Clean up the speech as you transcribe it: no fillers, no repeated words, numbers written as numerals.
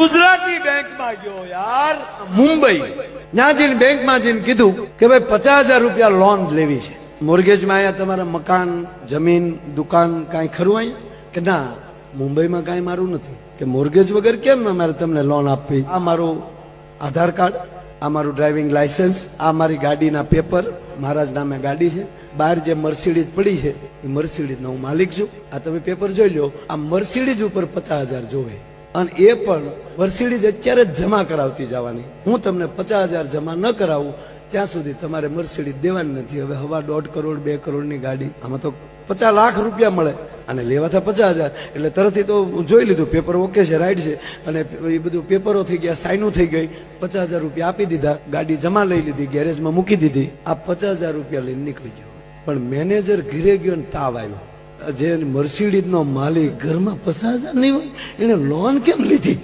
ગુજરાતી બેંકમાં ગયો યાર, મુંબઈ. ત્યાં જઈને બેંકમાં જઈને કીધું કે ભાઈ 50,000 રૂપિયા લોન લેવી છે. મોર્ગેજમાં અહીંયા તમારા મકાન, જમીન, દુકાન કાંઈ ખરું અહીંયા? કે ના, મુંબઈમાં કાંઈ મારું નથી. કે મોર્ગેજ વગર કેમ અમારે તમને લોન આપવી? આ મારું આધાર કાર્ડ, આ મારું ડ્રાઇવિંગ લાયસન્સ, આ મારી ગાડીના પેપર, મારા જ નામે ગાડી છે. બહાર જે મર્સિડીઝ પડી છે એ મર્સિડીઝનો હું માલિક છું. આ તમે પેપર જોઈ લો. આ મર્સિડીઝ ઉપર 50,000 જોવે, અને એ પણ મર્સિડીઝ અત્યારે જ જમા કરાવતી જવાની. હું તમને 50,000 જમા ન કરાવું ત્યાં સુધી તમારે મર્સિડીઝ દેવાની નથી. હવે હવા 1.5 કરોડ 2 કરોડની ગાડી, આમાં તો 50 લાખ રૂપિયા મળે અને લેવા હતા 50,000. એટલે તરતથી તો જોઈ લીધું પેપર ઓકે છે, રાઈટ છે, અને એ બધું પેપરો થઈ ગયા, સાઈનો થઈ ગઈ. 50,000 રૂપિયા આપી દીધા, ગાડી જમા લઈ લીધી, ગેરેજમાં મૂકી દીધી. આ 50,000 રૂપિયા લઈને નીકળી ગયો. પણ મેનેજર ઘરે ગયો ને તાવ આવ્યો. જે મર્સિડીઝનો માલિક ઘરમાં 50,000 નહીં હોય, એને લોન કેમ લીધી?